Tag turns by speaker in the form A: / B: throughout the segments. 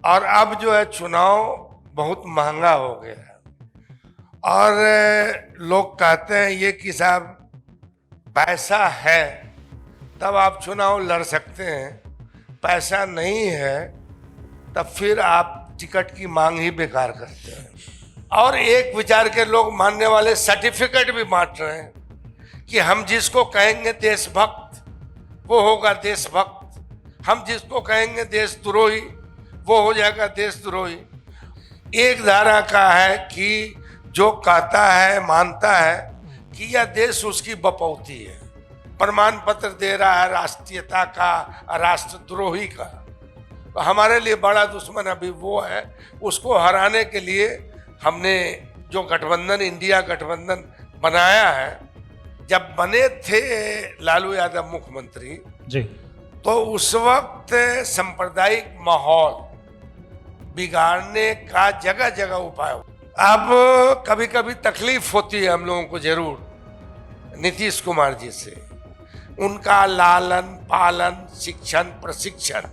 A: और अब जो है चुनाव बहुत महंगा हो गया है और लोग कहते हैं ये कि साहब पैसा है तब आप चुनाव लड़ सकते हैं, पैसा नहीं है तब फिर आप टिकट की मांग ही बेकार करते हैं। और एक विचार के लोग मानने वाले सर्टिफिकेट भी बांट रहे हैं कि हम जिसको कहेंगे देशभक्त वो होगा देशभक्त, हम जिसको कहेंगे देशद्रोही वो हो जाएगा देशद्रोही। एक धारा का है कि जो कहता है मानता है कि यह देश उसकी बपौती है, प्रमाण पत्र दे रहा है राष्ट्रीयता का, राष्ट्रद्रोही का। तो हमारे लिए बड़ा दुश्मन अभी वो है, उसको हराने के लिए हमने जो गठबंधन, इंडिया गठबंधन बनाया है। जब बने थे लालू यादव मुख्यमंत्री
B: जी,
A: तो उस वक्त सांप्रदायिक माहौल बिगाड़ने का जगह जगह उपाय। अब कभी कभी तकलीफ होती है हम लोगों को जरूर नीतीश कुमार जी से, उनका लालन पालन शिक्षण प्रशिक्षण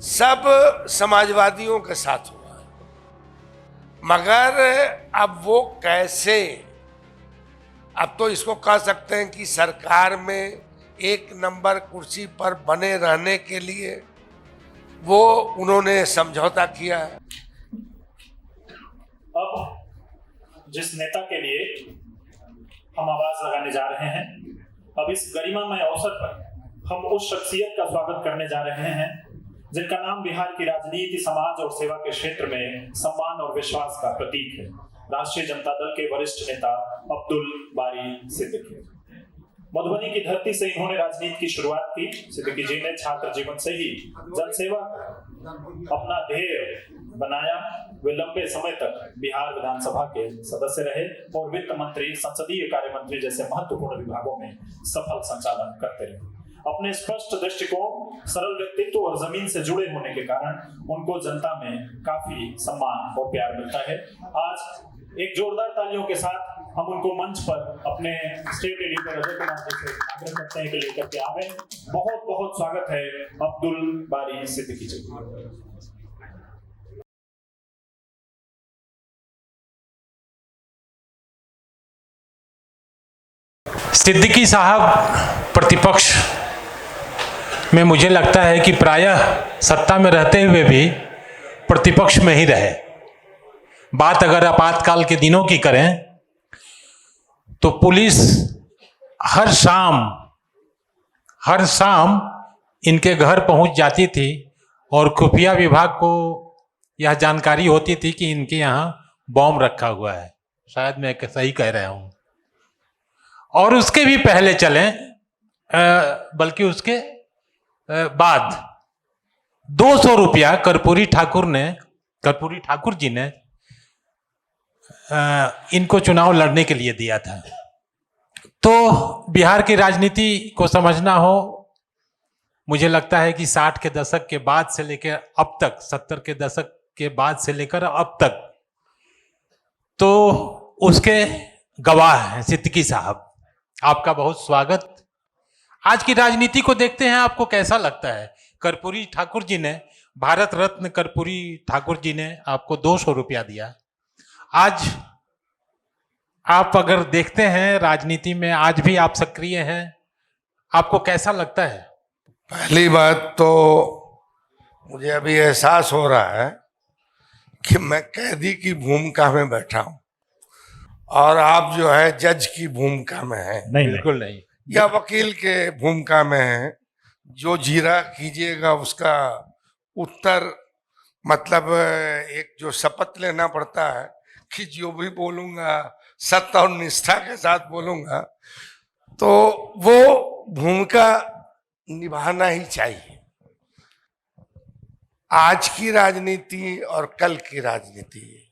A: सब समाजवादियों के साथ हुआ है, मगर अब वो कैसे, अब तो इसको कह सकते हैं कि सरकार में एक नंबर कुर्सी पर बने रहने के लिए वो उन्होंने समझौता किया है।
B: अब जिस नेता के लिए हम आवाज लगाने जा रहे हैं, अब इस गरिमामय अवसर पर हम उस शख्सियत का स्वागत करने जा रहे हैं जिनका नाम बिहार की राजनीति, समाज और सेवा के क्षेत्र में सम्मान और विश्वास का प्रतीक है। राष्ट्रीय जनता दल के वरिष्ठ नेता अब्दुल बारी सिद्दीकी। मधुबनी की धरती से इन्होंने राजनीति की शुरुआत की। सिद्दीकी जी ने छात्र जीवन से ही जनसेवा अपना ध्येय बनाया। वे लंबे समय तक बिहार विधानसभा के सदस्य रहे और वित्त मंत्री, संसदीय कार्य मंत्री जैसे महत्वपूर्ण विभागों में सफल संचालन करते रहे। अपने स्पष्ट दृष्टिकोण, सरल व्यक्तित्व और जमीन से जुड़े होने के कारण उनको जनता में काफी सम्मान और प्यार मिलता है। आज एक जोरदार तालियों के साथ हम उनको मंच पर अपने स्टेट एडिटर अजय कुमार जी से आग्रह करते हैं कि लेकर के आवे। बहुत बहुत स्वागत है अब्दुल बारी सिद्दीकी जी।
C: सिद्दीकी साहब प्रतिपक्ष में मुझे लगता है कि प्रायः सत्ता में रहते हुए भी प्रतिपक्ष में ही रहे। बात अगर आपातकाल के दिनों की करें तो पुलिस हर शाम इनके घर पहुंच जाती थी और खुफिया विभाग को यह जानकारी होती थी कि इनके यहाँ बॉम्ब रखा हुआ है। शायद मैं सही कह रहा हूं। और उसके भी पहले चलें, बल्कि उसके बाद 200 रुपया कर्पूरी ठाकुर जी ने इनको चुनाव लड़ने के लिए दिया था। तो बिहार की राजनीति को समझना हो, मुझे लगता है कि 60 के दशक के बाद से लेकर अब तक, 70 के दशक के बाद से लेकर अब तक, तो उसके गवाह हैं सिद्दीकी साहब। आपका बहुत स्वागत। आज की राजनीति को देखते हैं, आपको कैसा लगता है? कर्पूरी ठाकुर जी ने, भारत रत्न कर्पूरी ठाकुर जी ने आपको 200 रुपया दिया। आज आप अगर देखते हैं राजनीति में, आज भी आप सक्रिय हैं, आपको कैसा लगता है?
A: पहली बात तो मुझे अभी एहसास हो रहा है कि मैं कैदी की भूमिका में बैठा हूं और आप जो है जज की भूमिका में हैं।
C: नहीं, बिल्कुल नहीं,
A: या वकील के भूमिका में हैं। जो जीरा कीजिएगा उसका उत्तर, मतलब एक जो शपथ लेना पड़ता है कि जो भी बोलूंगा सत्य और निष्ठा के साथ बोलूंगा, तो वो भूमिका निभाना ही चाहिए। आज की राजनीति और कल की राजनीति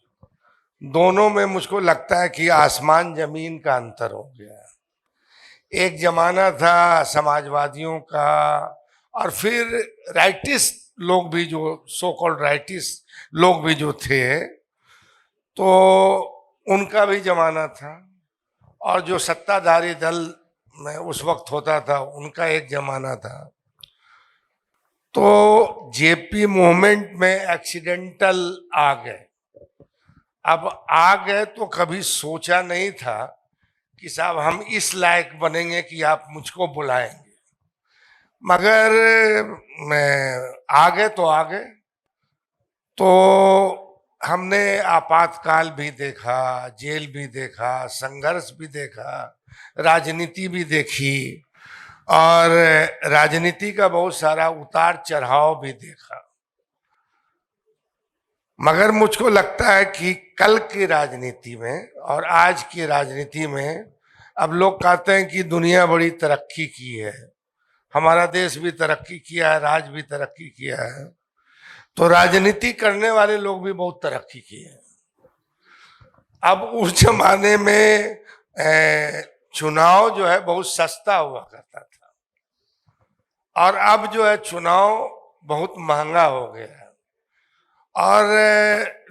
A: दोनों में मुझको लगता है कि आसमान जमीन का अंतर हो गया। एक जमाना था समाजवादियों का, और फिर राइटिस्ट लोग भी, जो सो कॉल्ड राइटिस्ट लोग भी जो थे, तो उनका भी जमाना था, और जो सत्ताधारी दल में उस वक्त होता था उनका एक जमाना था। तो जेपी मूवमेंट में एक्सीडेंटल आ गए। अब आ गए तो कभी सोचा नहीं था कि साहब हम इस लायक बनेंगे कि आप मुझको बुलाएंगे, मगर मैं आ गए तो आ गए। तो हमने आपातकाल भी देखा, जेल भी देखा, संघर्ष भी देखा, राजनीति भी देखी और राजनीति का बहुत सारा उतार चढ़ाव भी देखा। मगर मुझको लगता है कि कल की राजनीति में और आज की राजनीति में अब लोग कहते हैं कि दुनिया बड़ी तरक्की की है, हमारा देश भी तरक्की किया है, राज्य भी तरक्की किया है, तो राजनीति करने वाले लोग भी बहुत तरक्की किए हैं। अब उस जमाने में चुनाव जो है बहुत सस्ता हुआ करता था और अब जो है चुनाव बहुत महंगा हो गया है। और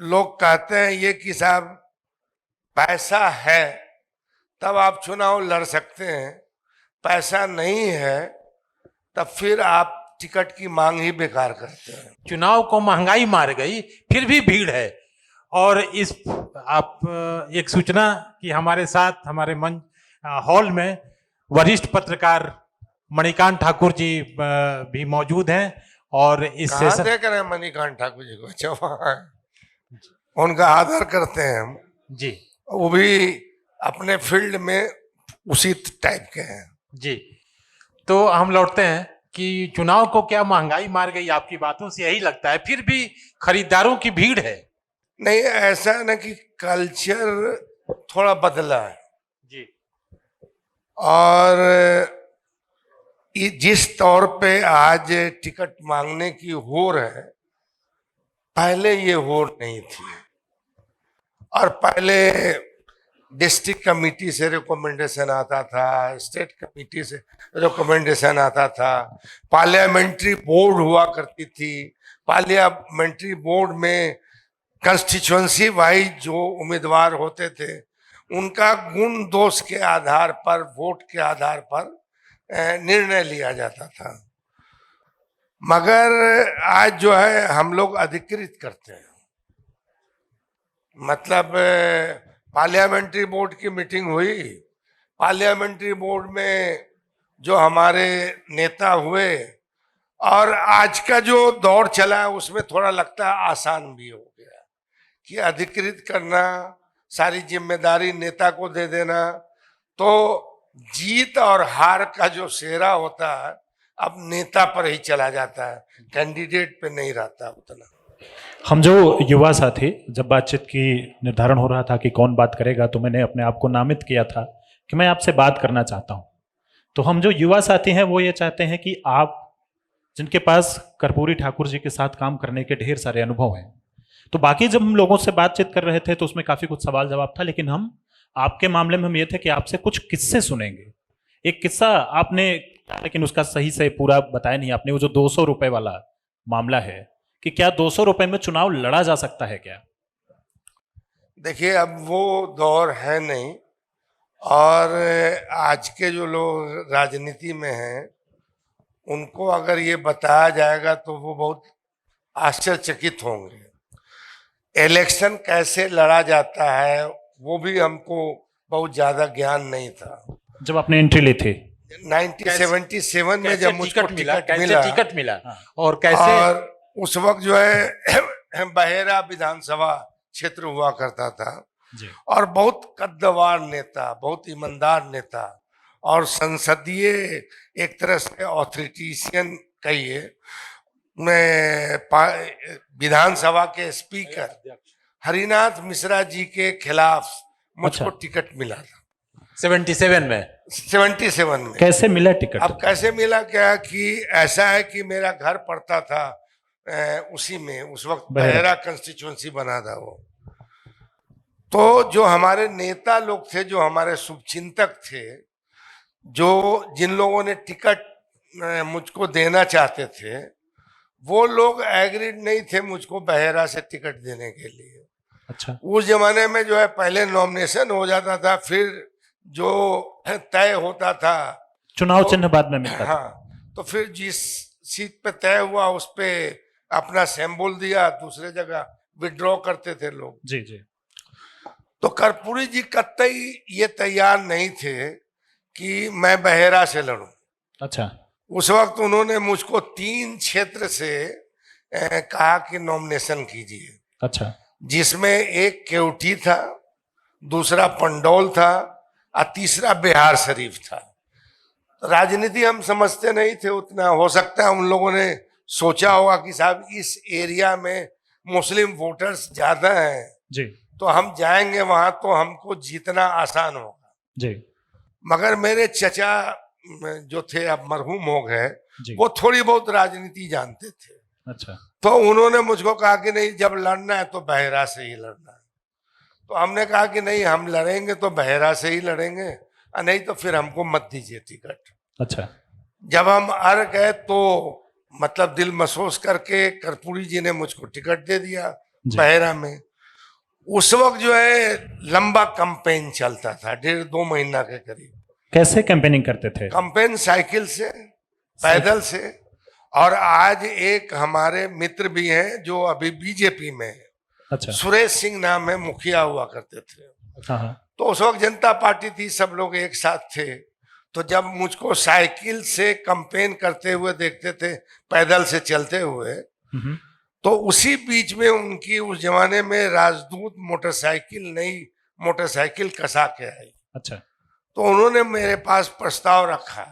A: लोग कहते हैं ये कि साहब पैसा है तब आप चुनाव लड़ सकते हैं, पैसा नहीं है तब फिर आप टिकट की मांग ही बेकार करते हैं।
C: चुनाव को महंगाई मार गई, फिर भी भीड़ है। और इस आप एक सूचना कि हमारे साथ हमारे मंच हॉल में वरिष्ठ पत्रकार मणिकांत ठाकुर जी भी मौजूद हैं और इस
A: कहाँ
C: सेशन
A: देख रहे हैं मणिकांत ठाकुर जी को? अच्छा, वहाँ है। उनका आदर करते हैं हम
C: जी
A: वो भी अपने फील्ड में उसी टाइप के हैं।
C: जी। तो हम लौटते हैं कि चुनाव को क्या महंगाई मार गई, आपकी बातों से यही लगता है, फिर भी खरीदारों की भीड़ है।
A: नहीं, ऐसा है ना कि कल्चर थोड़ा बदला है
C: जी।
A: और जिस तौर पे आज टिकट मांगने की होड़ है, पहले ये होड़ नहीं थी। और पहले डिस्ट्रिक्ट कमेटी से रिकमेंडेशन आता था, स्टेट कमेटी से रिकमेंडेशन आता था, पार्लियामेंट्री बोर्ड हुआ करती थी। पार्लियामेंट्री बोर्ड में कंस्टिट्यूएंसी वाइज जो उम्मीदवार होते थे उनका गुण दोष के आधार पर, वोट के आधार पर निर्णय लिया जाता था। मगर आज जो है हम लोग अधिकृत करते हैं, मतलब पार्लियामेंट्री बोर्ड की मीटिंग हुई, पार्लियामेंट्री बोर्ड में जो हमारे नेता हुए, और आज का जो दौर चला है उसमें थोड़ा लगता है आसान भी हो गया कि अधिकृत करना, सारी जिम्मेदारी नेता को दे देना, तो जीत और हार का जो सेहरा होता है अब नेता पर ही चला जाता है, कैंडिडेट पे नहीं रहता उतना।
D: हम जो युवा साथी, जब बातचीत की निर्धारण हो रहा था कि कौन बात करेगा, तो मैंने अपने आप को नामित किया था कि मैं आपसे बात करना चाहता हूं। तो हम जो युवा साथी हैं वो ये चाहते हैं कि आप, जिनके पास कर्पूरी ठाकुर जी के साथ काम करने के ढेर सारे अनुभव हैं, तो बाकी जब हम लोगों से बातचीत कर रहे थे तो उसमें काफी कुछ सवाल जवाब था, लेकिन हम आपके मामले में हम ये थे कि आपसे कुछ किस्से सुनेंगे। एक किस्सा आपने, लेकिन उसका सही से पूरा बताया नहीं आपने, वो जो 200 रुपए वाला मामला है कि क्या 200 रुपए में चुनाव लड़ा जा सकता है क्या?
A: देखिए, अब वो दौर है नहीं, और आज के जो लोग राजनीति में हैं उनको अगर ये बताया जाएगा तो वो बहुत आश्चर्यचकित होंगे। इलेक्शन कैसे लड़ा जाता है वो भी हमको बहुत ज्यादा ज्ञान नहीं था।
D: जब आपने एंट्री ली थी
A: 1977 में जब मुझको
C: टिकट मिला और कैसे,
A: और उस वक्त जो है बहेरा विधानसभा क्षेत्र हुआ करता था
D: जी।
A: और बहुत कद्दावर नेता, बहुत ईमानदार नेता और संसदीय एक तरह से ऑथोरिटीशियन कहिए, विधानसभा के स्पीकर हरिनाथ मिश्रा जी के खिलाफ मुझको टिकट मिला था
C: 77 में।
D: कैसे मिला टिकट?
A: अब कैसे मिला क्या कि ऐसा है कि मेरा घर पड़ता था उसी में, उस वक्त बहेरा कंस्टिट्यूएंसी बना था वो। तो जो हमारे नेता लोग थे, जो हमारे शुभचिंतक थे, जो जिन लोगों ने टिकट मुझको देना चाहते थे, वो लोग एग्रीड नहीं थे मुझको बहेरा से टिकट देने के लिए।
D: अच्छा।
A: उस जमाने में जो है पहले नॉमिनेशन हो जाता था, फिर जो तय होता था
D: चुनाव चिन्ह बाद में मिलता था।
A: हाँ, तो फिर जिस सीट पे तय हुआ उस पे अपना सिंबल दिया, दूसरे जगह विड्रॉ करते थे लोग।
D: जी जी।
A: तो कर्पूरी जी कतई ये तैयार नहीं थे कि मैं बहेरा से लड़ूं।
D: अच्छा
A: उस वक्त उन्होंने मुझको 3 क्षेत्र से कहा कि नॉमिनेशन कीजिए,
D: अच्छा
A: जिसमें एक केवटी था, दूसरा पंडौल था और तीसरा बिहार शरीफ था। राजनीति हम समझते नहीं थे उतना, हो सकता है उन लोगों ने सोचा होगा कि साहब इस एरिया में मुस्लिम वोटर्स ज्यादा हैं,
D: जी
A: तो हम जाएंगे वहां तो हमको जीतना आसान होगा।
D: जी
A: मगर मेरे चचा जो थे, अब मरहूम हो गए,
D: जी।
A: वो थोड़ी बहुत राजनीति जानते थे।
D: अच्छा
A: तो उन्होंने मुझको कहा कि नहीं, जब लड़ना है तो बहेरा से ही लड़ना है। तो हमने कहा कि नहीं, हम लड़ेंगे तो बहेरा से ही लड़ेंगे, और नहीं तो फिर हमको मत दीजिए टिकट।
D: अच्छा
A: जब हम अर गए तो मतलब दिल महसूस करके कर्पूरी जी ने मुझको टिकट दे दिया
D: जी।
A: बहेरा में। उस वक्त जो है लंबा कैंपेन चलता था, 1.5-2 महीना के करीब।
D: कैसे कैंपेनिंग करते थे?
A: कैंपेन साइकिल से, पैदल से। और आज एक हमारे मित्र भी हैं जो अभी बीजेपी में है,
D: अच्छा
A: सुरेश सिंह नाम है, मुखिया हुआ करते थे।
D: हाँ हाँ
A: तो उस वक्त जनता पार्टी थी, सब लोग एक साथ थे। तो जब मुझको साइकिल से कैंपेन करते हुए देखते थे, पैदल से चलते हुए,
D: हम्म,
A: तो उसी बीच में उनकी उस जमाने में राजदूत मोटरसाइकिल, नई मोटरसाइकिल कसा के आई।
D: अच्छा
A: तो उन्होंने मेरे पास प्रस्ताव रखा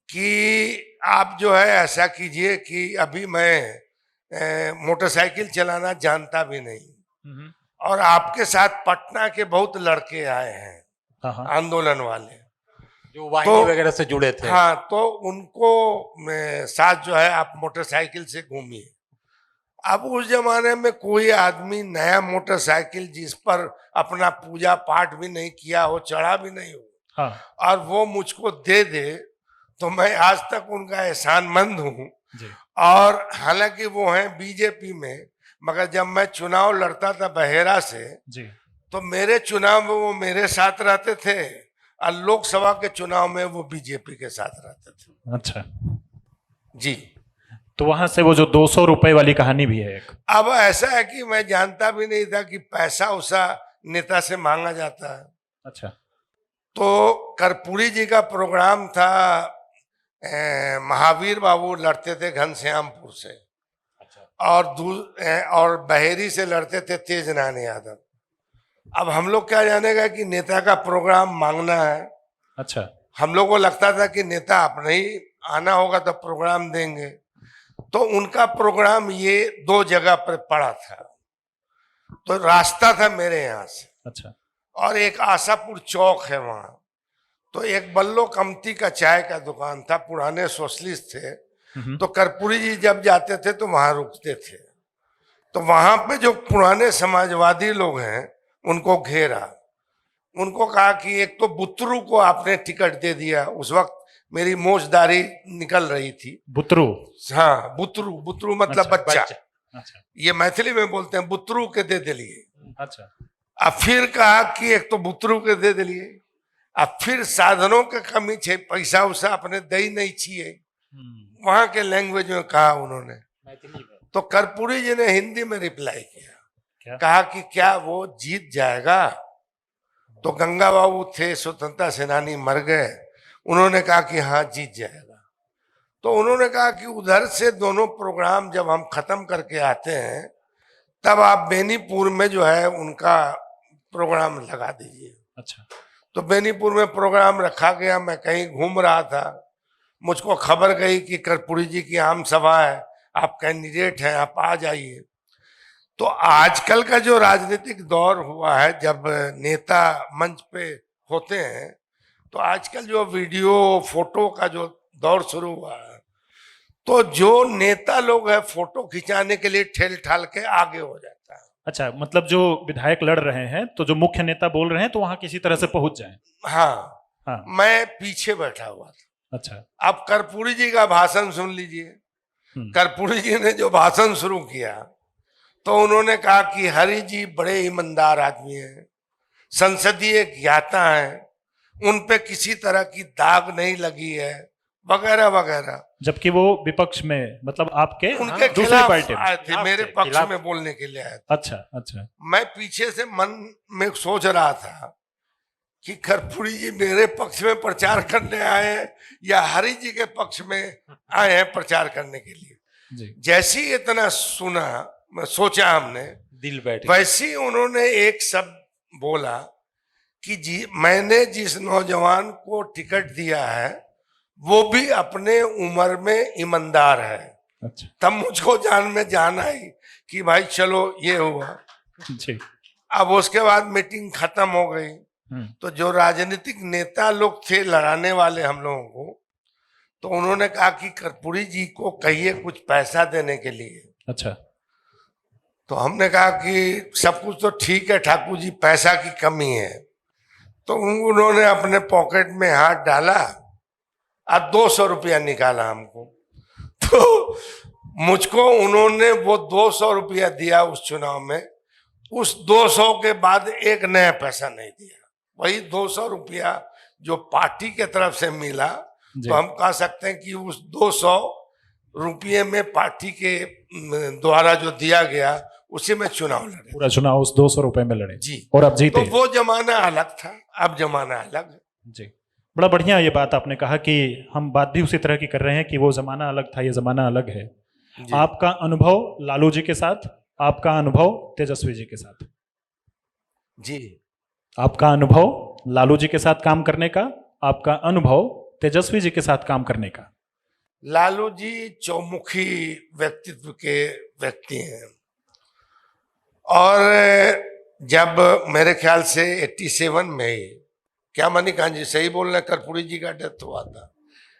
A: कि आप जो है ऐसा कीजिए कि अभी मैं मोटरसाइकिल चलाना जानता भी नहीं,
D: हम्म,
A: और आपके साथ पटना के बहुत लड़के आए हैं
D: हाँ हाँ
A: आंदोलन वाले,
C: जो वाहिनी वगैरह से जुड़े थे।
A: हाँ, तो उनको साथ जो है आप मोटरसाइकिल से घूमिए। अब उस जमाने में कोई आदमी नया मोटरसाइकिल जिस पर अपना पूजा पाठ भी नहीं किया हो, चढ़ा भी नहीं हो,
D: हाँ
A: और वो मुझको दे दे, तो मैं आज तक उनका एहसानमंद हूँ।
D: जी
A: और हालांकि वो हैं बीजेपी में, मगर जब मैं चुनाव लड़ता था बहेरा से,
D: जी
A: तो मेरे चुनाव में वो मेरे साथ रहते थे, और लोकसभा के चुनाव में वो बीजेपी के साथ रहते थे।
D: अच्छा।
A: जी।
D: तो वहां से वो जो 200 रुपए वाली कहानी भी है एक।
A: अब ऐसा है कि मैं जानता भी नहीं था कि पैसा उसा नेता से मांगा जाता है।
D: अच्छा
A: तो कर्पूरी जी का प्रोग्राम था, महावीर बाबू लड़ते थे घनश्यामपुर से, और बहेरी से लड़ते थे तेजनान यादव। अब हम लोग क्या जानेगा कि नेता का प्रोग्राम मांगना है।
D: अच्छा
A: हम लोग को लगता था कि नेता अपने ही आना होगा तो प्रोग्राम देंगे। तो उनका प्रोग्राम ये 2 जगह पर पड़ा था, तो रास्ता था मेरे यहाँ से,
D: अच्छा
A: और एक आशापुर चौक है वहां, तो एक बल्लो कमती का चाय का दुकान था, पुराने सोशलिस्ट थे। तो कर्पूरी जी जब जाते थे तो वहां रुकते थे। तो वहां पे जो पुराने समाजवादी लोग हैं उनको घेरा, उनको कहा कि एक तो बुतरू को आपने टिकट दे दिया, उस वक्त मेरी मोजदारी निकल रही थी।
D: बुतरू।
A: हाँ, बुतरू, बुतरू मतलब
D: अच्छा,
A: बच्चा।
D: अच्छा
A: ये मैथिली में बोलते हैं, बुतरू के दे दिलिए।
D: अच्छा
A: अब फिर कहा कि एक तो बुतरू के दे दिलिए, अब फिर साधनों के कमी छे, पैसा उसा अपने दे ही नहीं चाहिए, वहां के लैंग्वेज में कहा उन्होंने। तो कर्पूरी जी ने हिंदी में रिप्लाई किया,
D: क्या?
A: कहा कि क्या वो जीत जाएगा? तो गंगा बाबू थे, स्वतंत्रता सेनानी, मर गए। उन्होंने कहा कि हाँ जीत जाएगा। तो उन्होंने कहा कि उधर से दोनों प्रोग्राम जब हम खत्म करके आते हैं तब आप बेनीपुर में जो है उनका प्रोग्राम लगा दीजिए।
D: अच्छा
A: तो बेनीपुर में प्रोग्राम रखा गया। मैं कहीं घूम रहा था, मुझको खबर गई कि कर्पूरी जी की आम सभा है, आप कैंडिडेट हैं, आप आ जाइए। तो आजकल का जो राजनीतिक दौर हुआ है, जब नेता मंच पे होते हैं, तो आजकल जो वीडियो फोटो का जो दौर शुरू हुआ है, तो जो नेता लोग है फोटो खिंचाने के लिए ठेल ठाल के आगे हो जाता है।
D: अच्छा, मतलब जो विधायक लड़ रहे हैं तो जो मुख्य नेता बोल रहे हैं तो वहां किसी तरह से पहुंच जाए।
A: हाँ,
D: हाँ
A: मैं पीछे बैठा हुआ था।
D: अच्छा
A: अब कर्पूरी जी का भाषण सुन लीजिए। कर्पूरी जी ने जो भाषण शुरू किया, तो उन्होंने कहा कि हरि जी बड़े ईमानदार आदमी हैं, संसदीय ज्ञाता हैं, उन पे किसी तरह की दाग नहीं लगी है, वगैरह वगैरह।
D: जबकि वो विपक्ष में, मतलब आपके
A: उनके
D: दूसरी
A: खिलाफ
D: पार्टी में।
A: आए थे,
C: खिलाफ
A: मेरे
C: थे,
A: पक्ष
C: खिलाफ।
A: में बोलने के लिए आए थे।
D: अच्छा अच्छा।
A: मैं पीछे से मन में सोच रहा था कि कर्पूरी जी मेरे पक्ष में प्रचार करने आए हैं या हरि जी के पक्ष में आए हैं प्रचार करने के लिए।
D: जी
A: जैसे ही इतना सुना, सोचा हमने,
C: दिल बैठ गया।
A: वैसे ही उन्होंने एक शब्द बोला कि जी मैंने जिस नौजवान को टिकट दिया है वो भी अपने उम्र में ईमानदार है।
D: अच्छा।
A: तब मुझको जान आई कि भाई चलो ये हुआ।
D: जी।
A: अब उसके बाद मीटिंग खत्म हो गई तो जो राजनीतिक नेता लोग थे लड़ाने वाले हम लोगों को, तो उन्होंने कहा कि कर्पूरी जी को कहिए कुछ पैसा देने के लिए।
D: अच्छा।
A: तो हमने कहा कि सब कुछ तो ठीक है ठाकुर जी, पैसा की कमी है। तो उन्होंने अपने पॉकेट में हाथ डाला और 200 रुपया निकाला हमको। तो मुझको उन्होंने वो 200 रुपया दिया उस चुनाव में। उस 200 के बाद एक नया पैसा नहीं दिया। वही 200 रुपया जो पार्टी के तरफ से मिला, तो हम कह सकते हैं कि उस 200 रुपये में पार्टी के द्वारा जो दिया गया उसी में चुनाव लड़े।
D: पूरा चुनाव उस 200 रुपए में लड़े
A: जी।
D: और अब जीते।
A: तो वो जमाना अलग था, अब जमाना अलग है।
D: जी, बड़ा बढ़िया ये बात आपने कहा कि हम बात भी उसी तरह की कर रहे हैं कि वो जमाना अलग था, ये जमाना अलग है। आपका अनुभव लालू जी के साथ, आपका अनुभव तेजस्वी जी के साथ।
A: जी,
D: आपका अनुभव लालू जी के साथ काम करने का, आपका अनुभव तेजस्वी जी के साथ काम करने का।
A: लालू जी चौमुखी व्यक्तित्व के व्यक्ति हैं और जब मेरे ख्याल से 87 में ही, क्या मणिकांत जी सही बोल रहे, कर्पूरी जी का डेथ हुआ था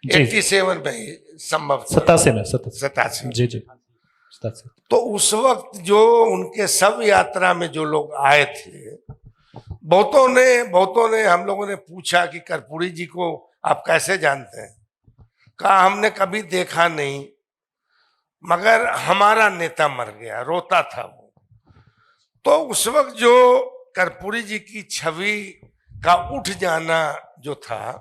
A: 87 में ही संभव,
D: 87 में,
A: 87।
D: जी जी 87।
A: तो उस वक्त जो उनके सब यात्रा में जो लोग आए थे, बहुतों ने हम लोगों ने पूछा कि कर्पूरी जी को आप कैसे जानते हैं। कहा हमने कभी देखा नहीं, मगर हमारा नेता मर गया, रोता था वो। तो उस वक्त जो कर्पूरी जी की छवि का उठ जाना जो था,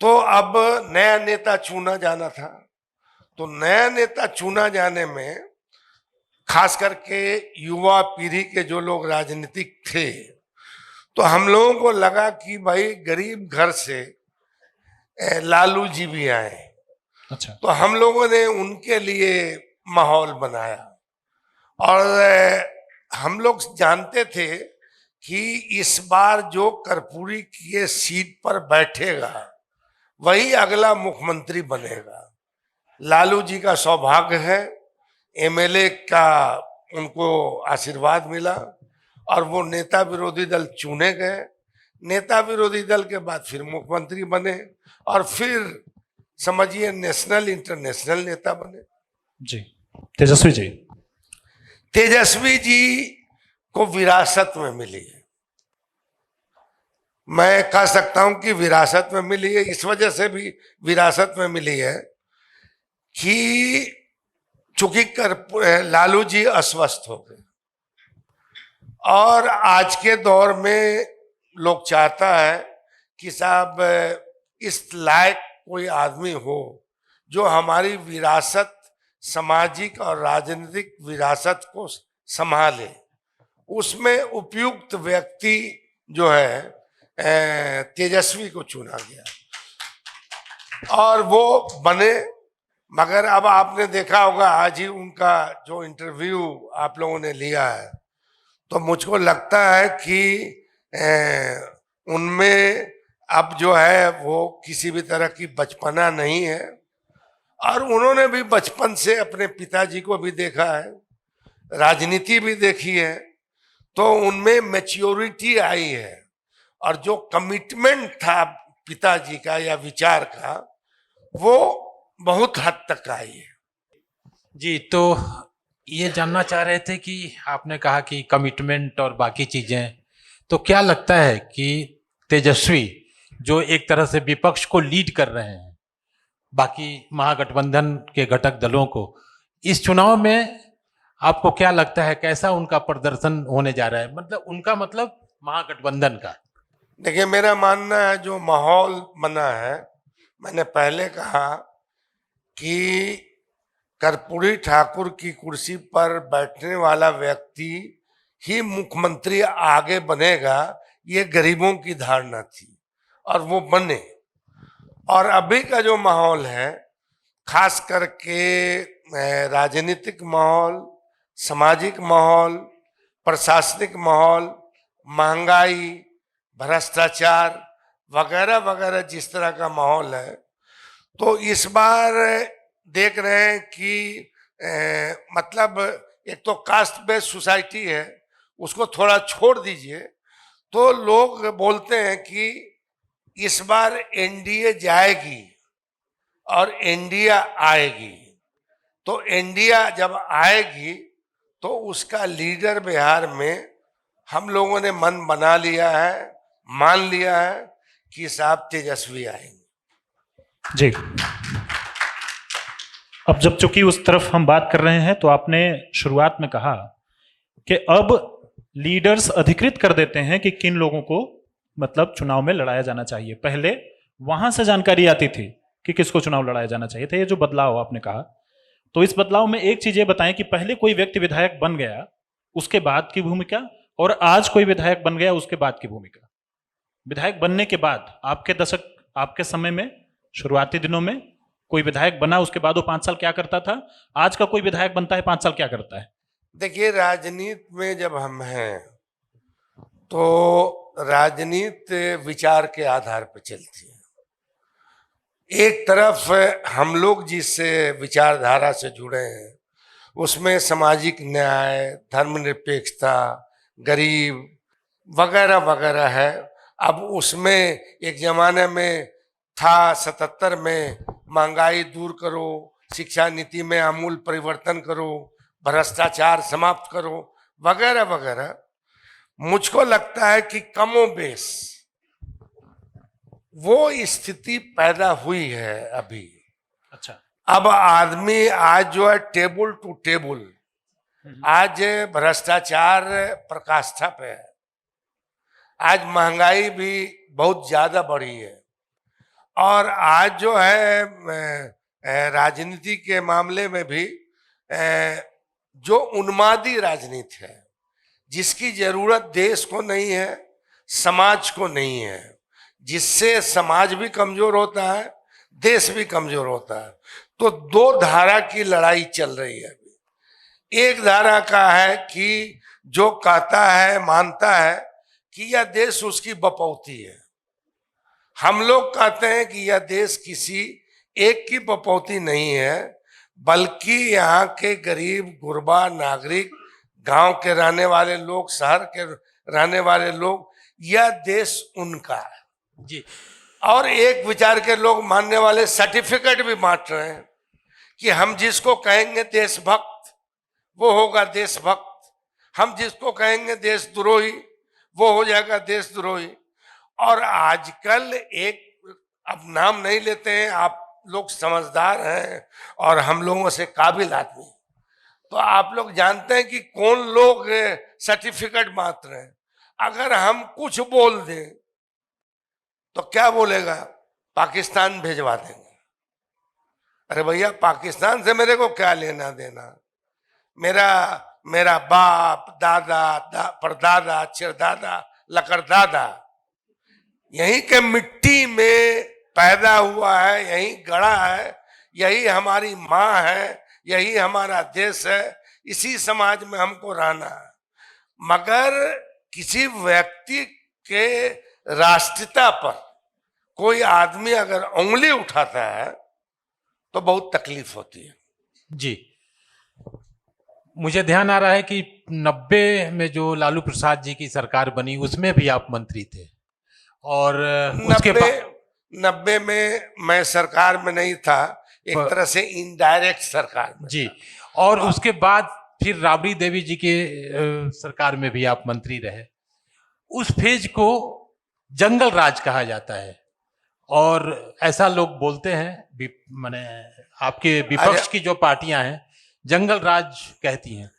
A: तो अब नया नेता चुना जाना था। तो नया नेता चुना जाने में खास करके युवा पीढ़ी के जो लोग राजनीतिक थे, तो हम लोगों को लगा कि भाई गरीब घर से लालू जी भी आए।
D: अच्छा।
A: तो हम लोगों ने उनके लिए माहौल बनाया और हम लोग जानते थे कि इस बार जो कर्पूरी की सीट पर बैठेगा वही अगला मुख्यमंत्री बनेगा। लालू जी का सौभाग्य है, एमएलए का उनको आशीर्वाद मिला और वो नेता विरोधी दल चुने गए। नेता विरोधी दल के बाद फिर मुख्यमंत्री बने और फिर समझिए नेशनल इंटरनेशनल नेता बने।
D: जी। तेजस्वी जी,
A: तेजस्वी जी को विरासत में मिली है, मैं कह सकता हूं कि विरासत में मिली है। इस वजह से भी विरासत में मिली है कि चूंकि लालू जी अस्वस्थ हो गए और आज के दौर में लोग चाहता है कि साहब इस लायक कोई आदमी हो जो हमारी विरासत, सामाजिक और राजनीतिक विरासत को संभाले। उसमें उपयुक्त व्यक्ति जो है तेजस्वी को चुना गया और वो बने। मगर अब आपने देखा होगा आज ही उनका जो इंटरव्यू आप लोगों ने लिया है, तो मुझको लगता है कि उनमें अब जो है वो किसी भी तरह की बचपना नहीं है और उन्होंने भी बचपन से अपने पिताजी को भी देखा है, राजनीति भी देखी है, तो उनमें मैच्योरिटी आई है और जो कमिटमेंट था पिताजी का या विचार का वो बहुत हद तक आई है।
C: जी, तो ये जानना चाह रहे थे कि आपने कहा कि कमिटमेंट और बाकी चीजें, तो क्या लगता है कि तेजस्वी जो एक तरह से विपक्ष को लीड कर रहे हैं बाकी महागठबंधन के घटक दलों को, इस चुनाव में आपको क्या लगता है कैसा उनका प्रदर्शन होने जा रहा है? मतलब उनका मतलब महागठबंधन का।
A: देखिए, मेरा मानना है जो माहौल बना है, मैंने पहले कहा कि कर्पूरी ठाकुर की कुर्सी पर बैठने वाला व्यक्ति ही मुख्यमंत्री आगे बनेगा, ये गरीबों की धारणा थी और वो बने। और अभी का जो माहौल है, खास करके राजनीतिक माहौल, सामाजिक माहौल, प्रशासनिक माहौल, महंगाई, भ्रष्टाचार वगैरह वगैरह जिस तरह का माहौल है, तो इस बार देख रहे हैं कि मतलब एक तो कास्ट बेस्ड सोसाइटी है, उसको थोड़ा छोड़ दीजिए, तो लोग बोलते हैं कि इस बार एनडीए जाएगी और इंडिया आएगी। तो इंडिया जब आएगी तो उसका लीडर बिहार में हम लोगों ने मन बना लिया है, मान लिया है कि साहब तेजस्वी आएंगे।
D: जी, अब जब चूंकि उस तरफ हम बात कर रहे हैं, तो आपने शुरुआत में कहा कि अब लीडर्स अधिकृत कर देते हैं कि किन लोगों को मतलब चुनाव में लड़ाया जाना चाहिए। पहले वहां से जानकारी आती थी कि किसको चुनाव लड़ाया जाना चाहिए था। ये जो बदलाव आपने कहा, तो इस बदलाव में एक चीज ये बताएं कि पहले कोई व्यक्ति विधायक बन गया उसके बाद की भूमिका, और आज कोई विधायक बन गया उसके बाद की भूमिका। विधायक बनने के बाद आपके दशक, आपके समय में, शुरुआती दिनों में कोई विधायक बना, उसके बाद वो 5 साल क्या करता था, आज का कोई विधायक बनता है 5 साल क्या करता है?
A: देखिए, राजनीति में जब हम हैं तो राजनीति विचार के आधार पर चलती है। एक तरफ हम लोग जिस विचारधारा से जुड़े हैं उसमें सामाजिक न्याय, धर्मनिरपेक्षता, गरीब वगैरह वगैरह है। अब उसमें एक जमाने में था 77 में महंगाई दूर करो, शिक्षा नीति में आमूल परिवर्तन करो, भ्रष्टाचार समाप्त करो वगैरह वगैरह। मुझको लगता है कि कमोबेश वो स्थिति पैदा हुई है अभी।
D: अच्छा,
A: अब आदमी आज जो है टेबल टू टेबल, आज भ्रष्टाचार प्रकाष्ठा पे है, आज महंगाई भी बहुत ज्यादा बढ़ी है, और आज जो है राजनीति के मामले में भी जो उन्मादी राजनीति है, जिसकी जरूरत देश को नहीं है, समाज को नहीं है, जिससे समाज भी कमजोर होता है, देश भी कमजोर होता है। तो दो धारा की लड़ाई चल रही है अभी। एक धारा का है कि जो कहता है, मानता है कि यह देश उसकी बपौती है। हम लोग कहते हैं कि यह देश किसी एक की बपौती नहीं है, बल्कि यहाँ के गरीब गुरबा नागरिक, गांव के रहने वाले लोग, शहर के रहने वाले लोग, यह देश उनका है
C: जी।
A: और एक विचार के लोग मानने वाले सर्टिफिकेट भी बांट रहे हैं कि हम जिसको कहेंगे देशभक्त वो होगा देशभक्त, हम जिसको कहेंगे देशद्रोही वो हो जाएगा देशद्रोही। और आजकल एक, अब नाम नहीं लेते हैं, आप लोग समझदार हैं और हम लोगों से काबिल आदमी, तो आप लोग जानते हैं कि कौन लोग सर्टिफिकेट बांट रहे हैं। अगर हम कुछ बोल दें तो क्या बोलेगा, पाकिस्तान भेजवा देंगे। अरे भैया, पाकिस्तान से मेरे को क्या लेना देना? मेरा बाप, दादा, परदादा, चिरदादा, लकड़दादा यहीं के मिट्टी में पैदा हुआ है, यहीं गड़ा है, यही हमारी माँ है, यही हमारा देश है, इसी समाज में हमको रहना है। मगर किसी व्यक्ति के राष्ट्रीयता पर कोई आदमी अगर उंगली उठाता है तो बहुत तकलीफ होती है।
C: जी, मुझे ध्यान आ रहा है कि 90 में जो लालू प्रसाद जी की सरकार बनी उसमें भी आप मंत्री थे, और उसके बाद
A: 90 में मैं सरकार में नहीं था, एक तरह से इनडायरेक्ट सरकार में
C: जी,
A: था।
C: और उसके बाद फिर राबड़ी देवी जी के सरकार में भी आप मंत्री रहे। उस फेज को जंगल राज कहा जाता है, और ऐसा लोग बोलते हैं, माने आपके विपक्ष की जो पार्टियां हैं जंगल राज कहती हैं।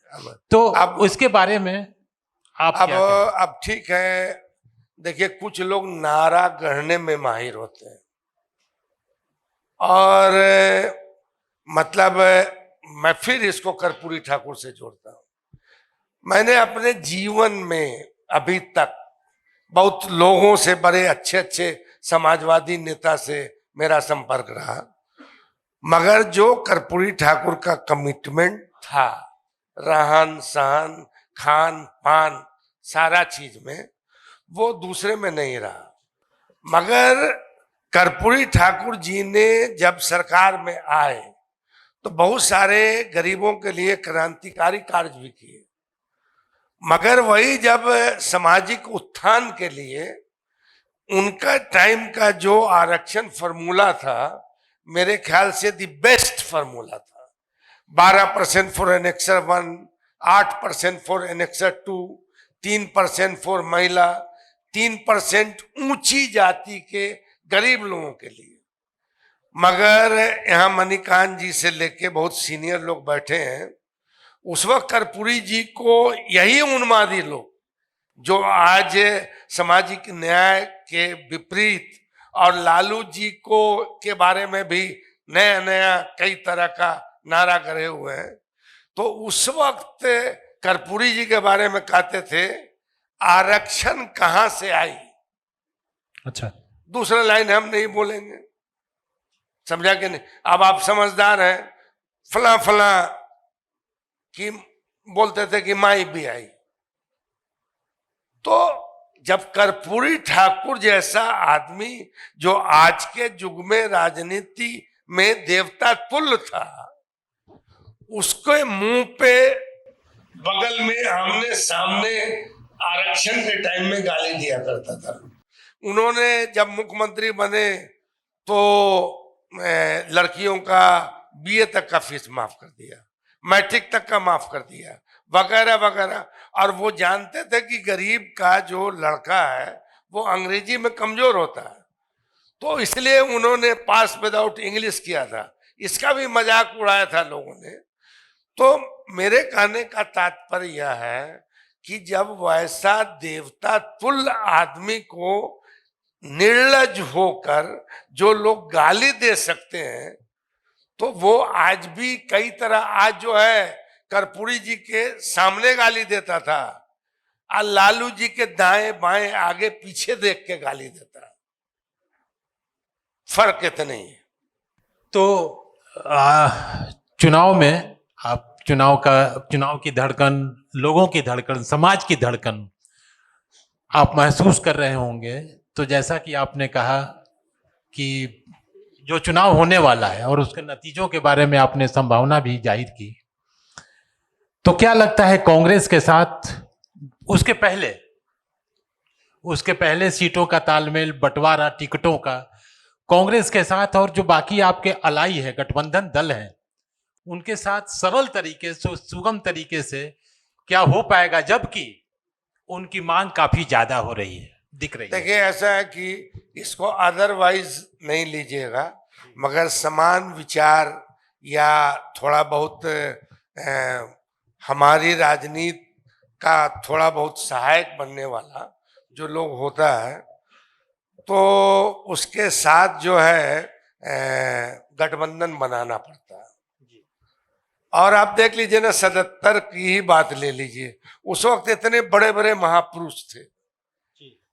C: तो अब उसके बारे में आप क्या कहें?
A: अब ठीक है, देखिए कुछ लोग नारा गढ़ने में माहिर होते हैं, और मतलब मैं फिर इसको कर्पूरी ठाकुर से जोड़ता हूं। मैंने अपने जीवन में अभी तक बहुत लोगों से, बड़े अच्छे अच्छे समाजवादी नेता से मेरा संपर्क रहा, मगर जो कर्पूरी ठाकुर का कमिटमेंट था रहन सहन खान पान सारा चीज में, वो दूसरे में नहीं रहा। मगर कर्पूरी ठाकुर जी ने जब सरकार में आए तो बहुत सारे गरीबों के लिए क्रांतिकारी कार्य भी किए, मगर वही जब सामाजिक उत्थान के लिए उनका टाइम का जो आरक्षण फॉर्मूला था, मेरे ख्याल से दी बेस्ट फॉर्मूला था। 12% for annexure 1, 8% for annexure 2, 3% for महिला, 3% ऊंची जाति के गरीब लोगों के लिए। मगर यहाँ मणिकांत जी से लेके बहुत सीनियर लोग बैठे हैं, उस वक्त कर्पूरी जी को यही उन्मादी लोग जो आज सामाजिक न्याय के विपरीत और लालू जी को के बारे में भी नया नया कई तरह का नारा करे हुए हैं, तो उस वक्त कर्पूरी जी के बारे में कहते थे आरक्षण कहां से आई।
D: अच्छा,
A: दूसरा लाइन हम नहीं बोलेंगे, समझा कि नहीं। अब आप समझदार हैं, फला फला कि बोलते थे कि माई भी आई। तो जब कर्पूरी ठाकुर जैसा आदमी जो आज के युग में राजनीति में देवता तुल्य था, उसके मुंह पे बगल में आमने सामने आरक्षण के टाइम में गाली दिया करता था। उन्होंने जब मुख्यमंत्री बने तो लड़कियों का बीए तक का फीस माफ कर दिया, मैट्रिक तक का माफ कर दिया, वगैरह वगैरह। और वो जानते थे कि गरीब का जो लड़का है वो अंग्रेजी में कमजोर होता है, तो इसलिए उन्होंने पास विदाउट इंग्लिश किया था। इसका भी मजाक उड़ाया था लोगों ने। तो मेरे कहने का तात्पर्य यह है कि जब वैसा देवता तुल्य आदमी को निर्लज होकर जो लोग गाली दे सकते हैं, तो वो आज भी कई तरह, आज जो है कर्पूरी जी के सामने गाली देता था और लालू जी के दाएं बाएं आगे पीछे देख के गाली देता है। फर्क इतना ही है।
C: तो चुनाव में आप चुनाव की धड़कन, लोगों की धड़कन, समाज की धड़कन आप महसूस कर रहे होंगे। तो जैसा कि आपने कहा कि जो चुनाव होने वाला है और उसके नतीजों के बारे में आपने संभावना भी जाहिर की, तो क्या लगता है कांग्रेस के साथ उसके पहले सीटों का तालमेल, बंटवारा टिकटों का कांग्रेस के साथ और जो बाकी आपके अलाई है, गठबंधन दल हैं, उनके साथ सरल तरीके से, सुगम तरीके से क्या हो पाएगा, जबकि उनकी मांग काफी ज्यादा हो रही है, दिख रही है।
A: देखिए, ऐसा है कि इसको अदरवाइज नहीं लीजिएगा, मगर समान विचार या थोड़ा बहुत हमारी राजनीति का थोड़ा बहुत सहायक बनने वाला जो लोग होता है, तो उसके साथ जो है गठबंधन बनाना पड़ता है। और आप देख लीजिए ना, 77 की ही बात ले लीजिए, उस वक्त इतने बड़े बड़े महापुरुष थे,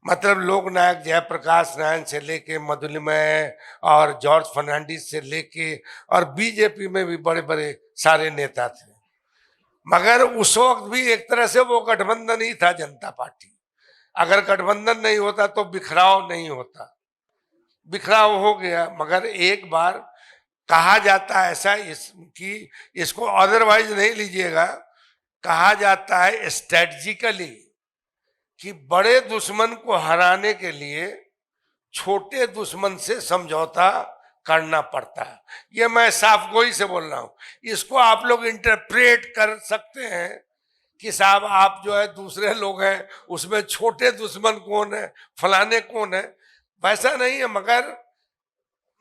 A: मतलब लोकनायक जयप्रकाश नारायण से लेके मधुलिमय और जॉर्ज फर्नांडिस से लेके, और बीजेपी में भी बड़े बड़े सारे नेता थे। मगर उस वक्त भी एक तरह से वो गठबंधन ही था, जनता पार्टी। अगर गठबंधन नहीं होता तो बिखराव नहीं होता, बिखराव हो गया। मगर एक बार कहा जाता है ऐसा, कि इसको अदरवाइज नहीं लीजिएगा, कहा जाता है स्ट्रेटजिकली कि बड़े दुश्मन को हराने के लिए छोटे दुश्मन से समझौता करना पड़ता है। ये मैं साफ गोई से बोल रहा हूं। इसको आप लोग इंटरप्रेट कर सकते हैं कि साहब आप जो है दूसरे लोग हैं, उसमें छोटे दुश्मन कौन है, फलाने कौन है, वैसा नहीं है। मगर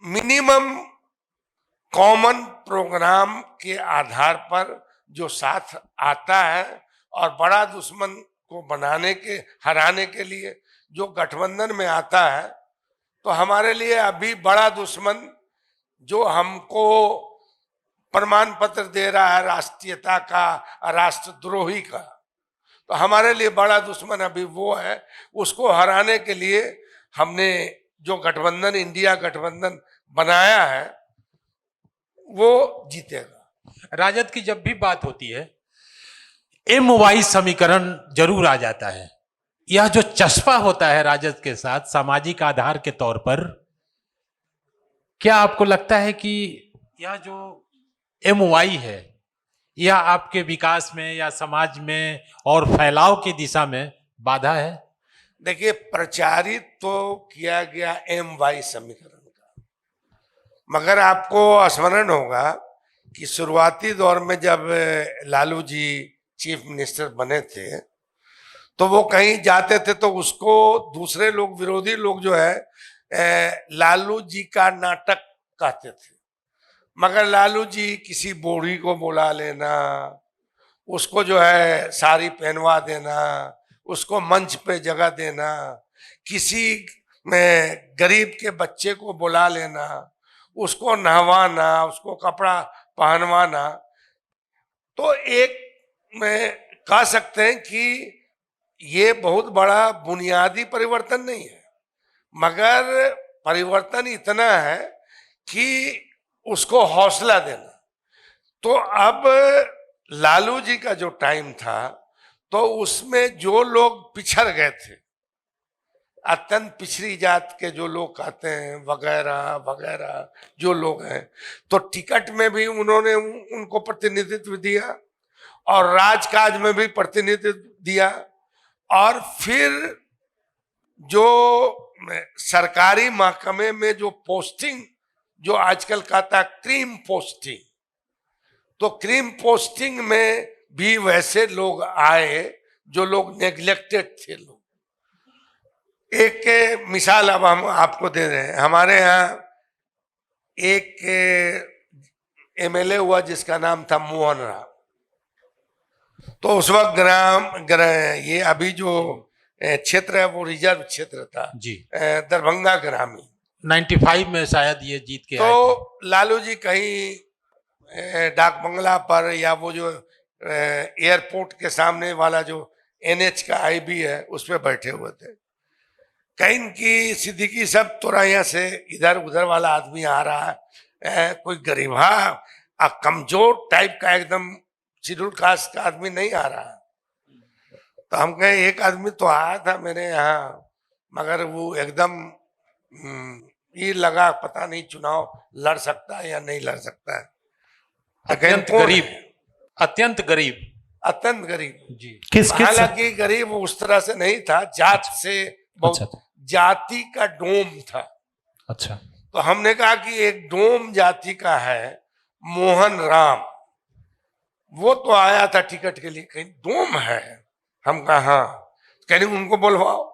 A: मिनिमम कॉमन प्रोग्राम के आधार पर जो साथ आता है और बड़ा दुश्मन को बनाने के, हराने के लिए जो गठबंधन में आता है, तो हमारे लिए अभी बड़ा दुश्मन जो हमको प्रमाण पत्र दे रहा है राष्ट्रीयता का, राष्ट्रद्रोही का। तो हमारे लिए बड़ा दुश्मन अभी वो है, उसको हराने के लिए हमने जो गठबंधन, इंडिया गठबंधन बनाया है, वो जीतेगा।
C: राजद की जब भी बात होती है MY समीकरण जरूर आ जाता है। यह जो चस्पा होता है राजद के साथ सामाजिक आधार के तौर पर, क्या आपको लगता है कि यह जो MY है यह आपके विकास में या समाज में और फैलाव की दिशा में बाधा है?
A: देखिए, प्रचारित तो किया गया MY समीकरण का, मगर आपको स्मरण होगा कि शुरुआती दौर में जब लालू जी चीफ मिनिस्टर बने थे तो वो कहीं जाते थे तो उसको दूसरे लोग, विरोधी लोग जो है लालू जी का नाटक कहते थे। मगर लालू जी किसी बूढ़ी को बुला लेना, उसको जो है साड़ी पहनवा देना, उसको मंच पे जगह देना, किसी में गरीब के बच्चे को बुला लेना, उसको नहवाना, उसको कपड़ा पहनवाना, तो एक में कह सकते हैं कि ये बहुत बड़ा बुनियादी परिवर्तन नहीं है, मगर परिवर्तन इतना है कि उसको हौसला देना। तो अब लालू जी का जो टाइम था तो उसमें जो लोग पिछड़ गए थे, अत्यंत पिछड़ी जात के जो लोग कहते हैं वगैरह वगैरह जो लोग हैं, तो टिकट में भी उन्होंने उनको प्रतिनिधित्व दिया और राजकाज में भी प्रतिनिधित्व दिया, और फिर जो सरकारी महकमे में जो पोस्टिंग, जो आजकल कहता है क्रीम पोस्टिंग, तो क्रीम पोस्टिंग में भी वैसे लोग आए जो लोग नेग्लेक्टेड थे लोग। एक मिसाल अब हम आपको दे रहे हैं। हमारे यहाँ एक MLA हुआ जिसका नाम था मोहन राम। तो उस वक्त ये अभी जो क्षेत्र है वो रिजर्व क्षेत्र था
C: जी,
A: दरभंगा ग्रामीण।
C: 95 में शायद ये जीत के आए थे।
A: तो लालू जी कहीं डाक बंगला पर या वो जो एयरपोर्ट के सामने वाला जो NH का IB है उस पर बैठे हुए थे। कहीं की सिद्दीकी सब तोराइया से इधर उधर वाला आदमी आ रहा है, कोई गरीबा कमजोर टाइप का एकदम शेड्यूल कास्ट का आदमी नहीं आ रहा। तो हम कहे एक आदमी तो आया था मेरे यहाँ, मगर वो एकदम ये लगा पता नहीं चुनाव लड़ सकता है या नहीं लड़ सकता है।
C: अत्यंत गरीब, अत्यंत गरीब,
A: अत्यंत गरीब
C: जी।
D: किस
A: हालांकि गरीब उस तरह से नहीं था, जात से बहुत
D: अच्छा।
A: जाति का डोम था।
D: अच्छा,
A: तो हमने कहा कि एक डोम जाति का है मोहन राम, वो तो आया था टिकट के लिए, कहीं डोम है? हम कहा हाँ। कहीं उनको बुलवाओ।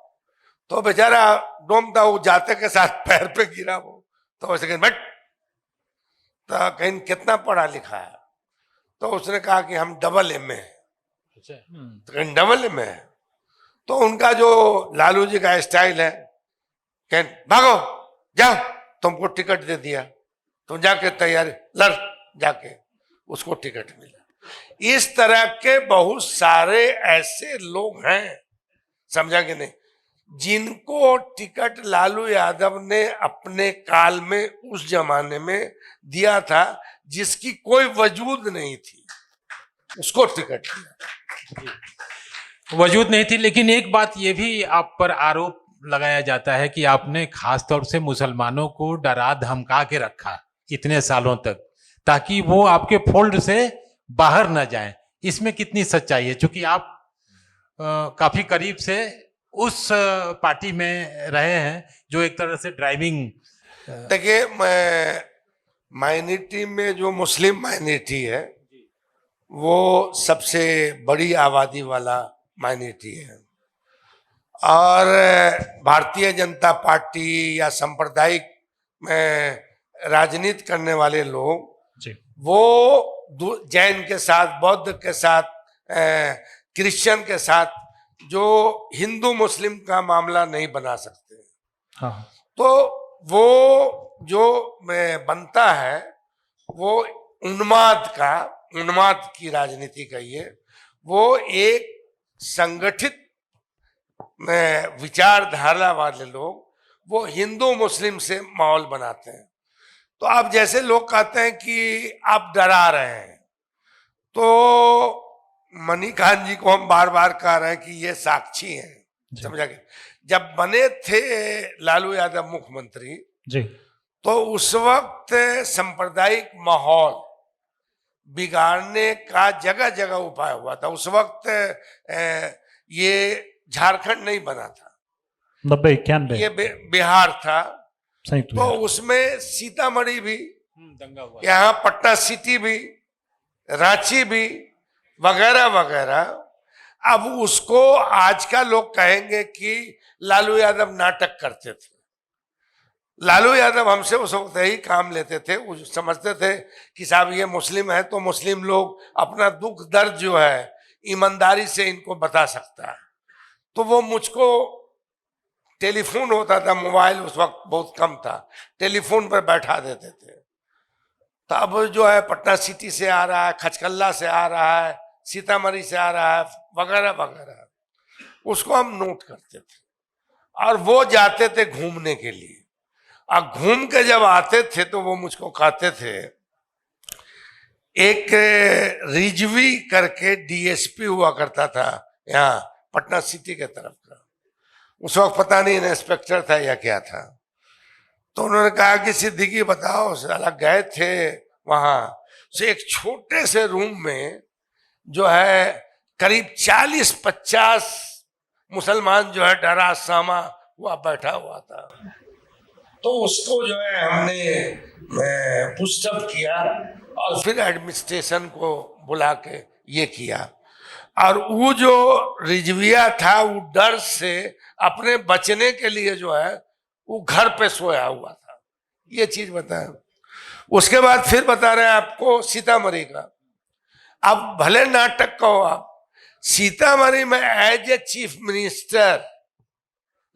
A: तो बेचारा डोम था, वो जाते के साथ पैर पे गिरा वो, तो वैसे कहीं बट, तो कहीं कितना पढ़ा लिखा है? तो उसने कहा कि हम AA है। तो कहीं AA है। तो उनका जो लालू जी का स्टाइल है, कहीं भागो जाओ, तुमको टिकट दे दिया, तुम जाके तैयारी लड़, जाके उसको टिकट मिला। इस तरह के बहुत सारे ऐसे लोग हैं, समझा कि नहीं, जिनको टिकट लालू यादव ने अपने काल में उस जमाने में दिया था, जिसकी कोई वजूद नहीं थी, उसको टिकट दिया।
C: वजूद नहीं थी। लेकिन एक बात ये भी आप पर आरोप लगाया जाता है कि आपने खास तौर से मुसलमानों को डरा धमका के रखा इतने सालों तक, ताकि वो आपके फोल्ड से बाहर न जाएं। इसमें कितनी सच्चाई है, क्योंकि आप काफी करीब से उस पार्टी में रहे हैं जो एक तरह से ड्राइविंग।
A: देखिए, माइनॉरिटी में जो मुस्लिम माइनॉरिटी है वो सबसे बड़ी आबादी वाला माइनॉरिटी है, और भारतीय जनता पार्टी या सांप्रदायिक में राजनीति करने वाले लोग
D: जी।
A: वो जैन के साथ, बौद्ध के साथ, क्रिश्चियन के साथ जो हिंदू मुस्लिम का मामला नहीं बना सकते।
D: हाँ।
A: तो वो जो बनता है वो उन्माद की राजनीति कहिए, वो एक संगठित विचारधारा वाले लोग वो हिंदू मुस्लिम से माहौल बनाते हैं। तो अब जैसे लोग कहते हैं कि आप डरा रहे हैं, तो मनी खान जी को हम बार बार कह रहे हैं कि ये साक्षी हैं, समझा गया। जब बने थे लालू यादव मुख्यमंत्री
D: जी,
A: तो उस वक्त सांप्रदायिक माहौल बिगाड़ने का जगह जगह उपाय हुआ था। उस वक्त ये झारखंड नहीं बना था,
D: 90-91
A: ये बिहार था।
D: संयुक्त
A: तो
D: हुआ।
A: उसमें सीतामढ़ी भी,
C: दंगा हुआ।
A: यहाँ पटना सिटी भी, रांची भी, वगैरह वगैरह। अब उसको आज का लोग कहेंगे कि लालू यादव नाटक करते थे। लालू यादव हमसे उस वक्त यही काम लेते थे, समझते थे कि साहब ये मुस्लिम है तो मुस्लिम लोग अपना दुख दर्द जो है ईमानदारी से इनको बता सकता है। तो वो मुझको टेलीफोन होता था, मोबाइल उस वक्त बहुत कम था, टेलीफोन पर बैठा देते थे। तो अब जो है पटना सिटी से आ रहा है, खचकल्ला से आ रहा है, सीतामढ़ी से आ रहा है, वगैरह वगैरह, उसको हम नोट करते थे। और वो जाते थे घूमने के लिए, और घूम के जब आते थे तो वो मुझको कहते थे, एक रिजवी करके डीएसपी हुआ करता था यहाँ पटना सिटी के तरफ का, उस वक्त पता नहीं इंस्पेक्टर था या क्या था। तो उन्होंने कहा कि सिद्दीकी बताओ, साला गए थे वहां से एक छोटे से रूम में जो है करीब 40-50 मुसलमान जो है डरा सामा हुआ बैठा हुआ था। तो उसको जो है हमने पुशअप किया और फिर एडमिनिस्ट्रेशन को बुला के ये किया। और वो जो रिजविया था वो डर से अपने बचने के लिए जो है वो घर पे सोया हुआ था। ये चीज बताएं। उसके बाद फिर बता रहे हैं आपको सीतामढ़ी का। अब भले नाटक कहो आप, सीतामढ़ी में as a chief minister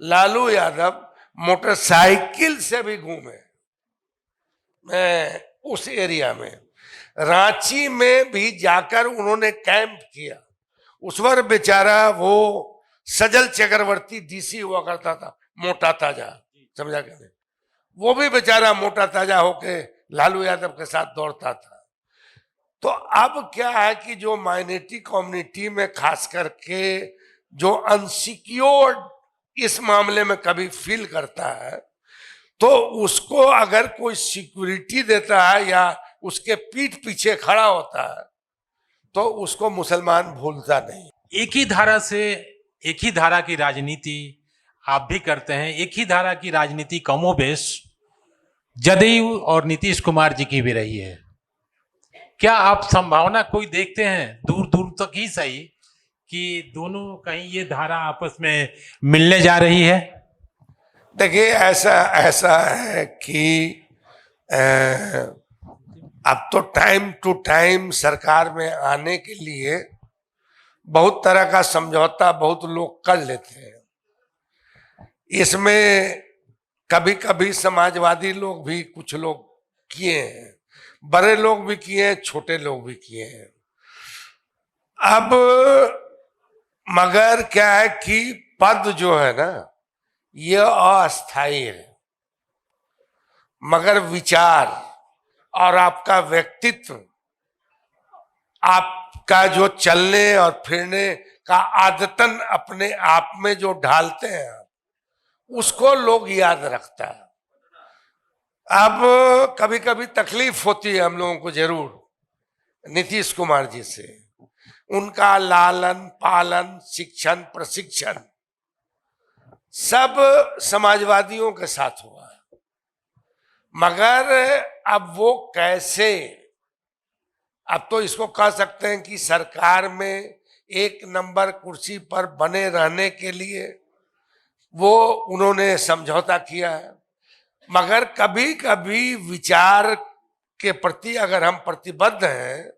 A: Lalu Yadav motorcycle से भी घूमे उस एरिया में। रांची में भी जाकर उन्होंने कैंप किया। उस पर बेचारा वो सजल चक्रवर्ती डीसी हुआ करता था, मोटा ताजा, समझा क्या नहीं, वो भी बेचारा मोटा ताजा होके लालू यादव के साथ दौड़ता था। तो अब क्या है कि जो माइनॉरिटी कम्युनिटी में खास करके जो अनसिक्योर्ड इस मामले में कभी फील करता है, तो उसको अगर कोई सिक्योरिटी देता है या उसके पीठ पीछे खड़ा होता है तो उसको मुसलमान भूलता नहीं।
C: एक ही धारा की राजनीति आप भी करते हैं, एक ही धारा की राजनीति कमोबेश जदयू और नीतीश कुमार जी की भी रही है। क्या आप संभावना कोई देखते हैं, दूर दूर तक ही सही, कि दोनों कहीं ये धारा आपस में मिलने जा रही है?
A: देखिए ऐसा है कि अब तो टाइम टू टाइम सरकार में आने के लिए बहुत तरह का समझौता बहुत लोग कर लेते हैं। इसमें कभी कभी समाजवादी लोग भी कुछ लोग किए हैं, बड़े लोग भी किए हैं, छोटे लोग भी किए हैं। अब मगर क्या है कि पद जो है ना ये अस्थायी है, मगर विचार और आपका व्यक्तित्व, आपका जो चलने और फिरने का आदतन अपने आप में जो ढालते हैं आप, उसको लोग याद रखता है। अब कभी कभी तकलीफ होती है हम लोगों को जरूर नीतीश कुमार जी से, उनका लालन पालन शिक्षण प्रशिक्षण सब समाजवादियों के साथ हुआ है, मगर अब वो कैसे, अब तो इसको कह सकते हैं कि सरकार में एक नंबर कुर्सी पर बने रहने के लिए वो उन्होंने समझौता किया है। मगर कभी कभी विचार के प्रति अगर हम प्रतिबद्ध हैं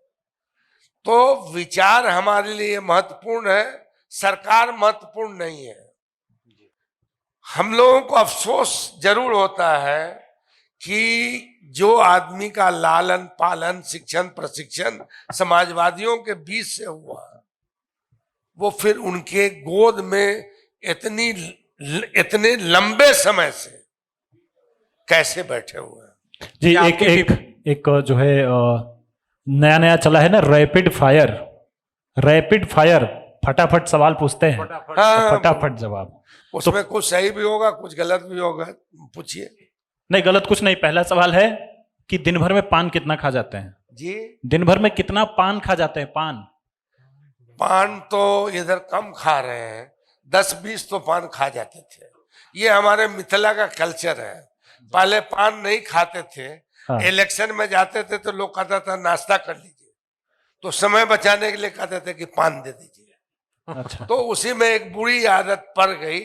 A: तो विचार हमारे लिए महत्वपूर्ण है, सरकार महत्वपूर्ण नहीं है। हम लोगों को अफसोस जरूर होता है कि जो आदमी का लालन पालन शिक्षण प्रशिक्षण समाजवादियों के बीच से हुआ, वो फिर उनके गोद में इतने लंबे समय से कैसे बैठे हुए हैं।
D: जी,
C: क्या
D: एक
C: आपकी
D: एक जो है नया नया चला है ना, रैपिड फायर, फटाफट सवाल पूछते हैं,
A: हाँ,
D: फटाफट जवाब।
A: उसमें कुछ सही भी होगा कुछ गलत भी होगा, पूछिए।
D: नहीं, गलत कुछ नहीं। पहला सवाल है कि दिन भर में पान कितना खा जाते हैं?
A: जी,
D: दिन भर में कितना पान खा जाते हैं?
A: पान तो इधर कम खा रहे हैं, 10-20 तो पान खा जाते थे। ये हमारे मिथिला का कल्चर है। पहले पान नहीं खाते थे।
D: हाँ।
A: इलेक्शन में जाते थे तो लोग कहता था नाश्ता कर लीजिए, तो समय बचाने के लिए कहते थे कि पान दे दीजिए।
D: अच्छा।
A: तो उसी में एक बुरी आदत पड़ गई,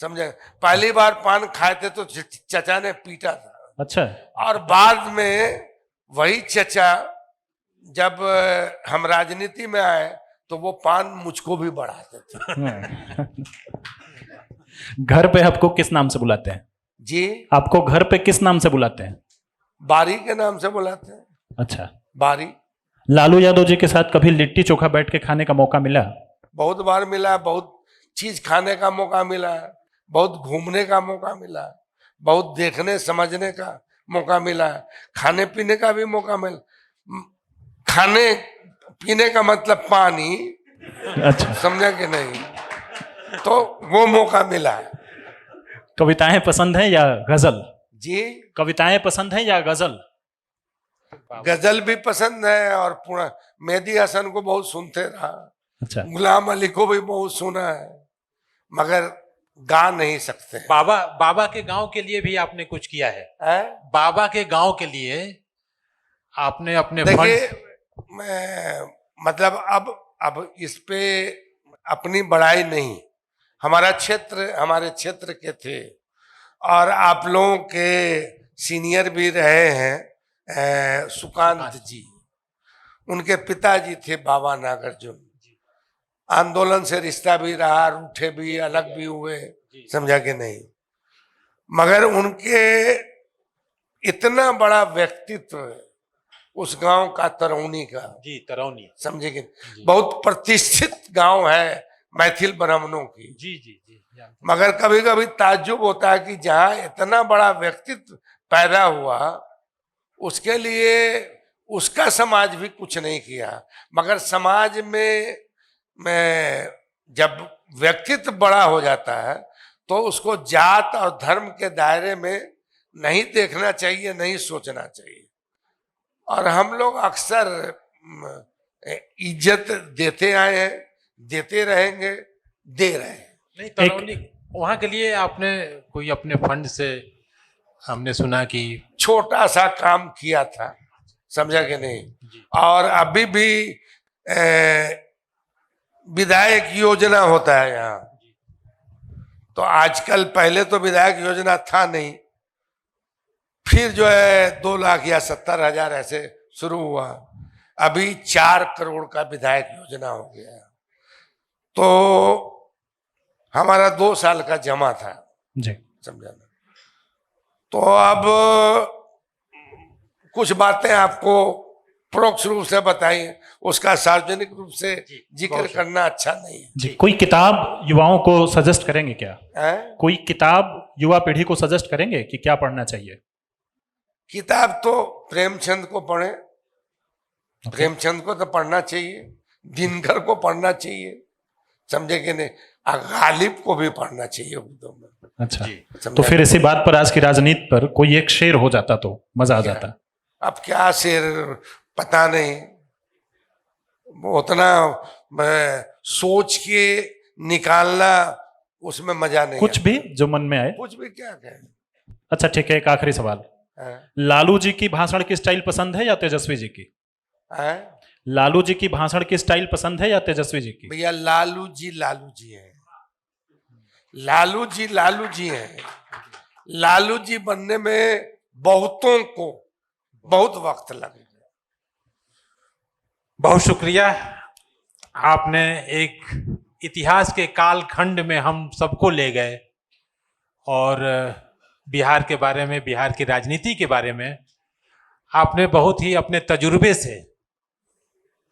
A: समझे। पहली बार पान खाए थे तो चचा ने पीटा था।
D: अच्छा।
A: और बाद में वही चचा जब हम राजनीति में आए तो वो पान मुझको भी बढ़ाते थे।
D: घर पे आपको किस नाम से बुलाते हैं?
A: जी,
D: आपको घर पे किस नाम से बुलाते हैं?
A: बारी के नाम से बुलाते हैं।
D: अच्छा।
A: बारी।
D: लालू यादव जी के साथ कभी लिट्टी चोखा बैठ के खाने का मौका मिला?
A: बहुत बार मिला, बहुत चीज खाने का मौका मिला, बहुत घूमने का मौका मिला, बहुत देखने समझने का मौका मिला, खाने पीने का भी मौका मिला। खाने पीने का मतलब पानी,
D: अच्छा।
A: समझा कि नहीं, तो वो मौका मिला।
D: कविताएं पसंद हैं या गजल?
A: जी,
D: कविताएं पसंद हैं या गजल?
A: गजल भी पसंद है और पूरा मेहदी हसन को बहुत सुनते रहा,
D: अच्छा।
A: गुलाम अली को भी बहुत सुना है, मगर गा नहीं सकते हैं।
C: बाबा के गांव के लिए भी आपने कुछ किया है? बाबा के गांव के लिए आपने अपने
A: देखिए, मैं मतलब अब इस पे अपनी बड़ाई नहीं, हमारे क्षेत्र के थे और आप लोगों के सीनियर भी रहे हैं सुकांत जी, उनके पिताजी थे बाबा नागार्जुन। आंदोलन से रिश्ता भी रहा, रूठे भी, अलग भी हुए, समझा कि नहीं, मगर उनके इतना बड़ा व्यक्तित्व उस गांव का, तरौनी का।
C: जी, तरौनी,
A: समझे कि बहुत प्रतिष्ठित गांव है मैथिल ब्राह्मणों की।
C: जी जी जी।
A: मगर कभी कभी ताज्जुब होता है कि जहां इतना बड़ा व्यक्तित्व पैदा हुआ, उसके लिए उसका समाज भी कुछ नहीं किया। मगर समाज में जब व्यक्तित्व बड़ा हो जाता है तो उसको जात और धर्म के दायरे में नहीं देखना चाहिए, नहीं सोचना चाहिए। और हम लोग अक्सर इज्जत देते आए हैं, देते रहेंगे, दे रहे हैं।
C: नहीं, तरौनी वहां के लिए आपने कोई अपने फंड से, हमने सुना कि
A: छोटा सा काम किया था, समझा कि नहीं। और अभी भी विधायक योजना होता है यहाँ, तो आजकल, पहले तो विधायक योजना था नहीं, फिर जो है 2 लाख या 70,000 ऐसे शुरू हुआ, अभी 4 करोड़ का विधायक योजना हो गया। तो हमारा 2 साल का जमा था
D: जी,
A: समझाना। तो अब कुछ बातें आपको परोक्ष रूप से बताई, उसका सार्वजनिक रूप से जिक्र करना अच्छा नहीं है।
D: जी। कोई किताब युवाओं को सजेस्ट करेंगे क्या? कोई किताब युवा पीढ़ी को सजेस्ट करेंगे कि क्या पढ़ना चाहिए?
A: किताब तो प्रेमचंद को पढ़े, प्रेमचंद को तो पढ़ना चाहिए, दिनकर को पढ़ना चाहिए, समझे कि नहीं, गालिब को भी पढ़ना चाहिए उर्दू में।
D: अच्छा, तो फिर इसी बात पर, आज की राजनीति पर कोई एक शेर हो जाता तो मजा आ जाता।
A: अब क्या शेर, पता नहीं, उतना सोच के निकालना उसमें मजा नहीं।
D: कुछ भी जो मन में आए,
A: कुछ भी क्या कहें।
D: अच्छा ठीक है, एक आखिरी सवाल, लालू जी की भाषण की स्टाइल पसंद है या तेजस्वी जी की? लालू जी की भाषण की स्टाइल पसंद है या तेजस्वी जी की?
A: भैया लालू जी हैं, लालू जी हैं। लालू जी बनने में बहुतों को बहुत वक्त लग गया।
C: बहुत शुक्रिया, आपने एक इतिहास के कालखंड में हम सबको ले गए और बिहार के बारे में, बिहार की राजनीति के बारे में आपने बहुत ही अपने तजुर्बे से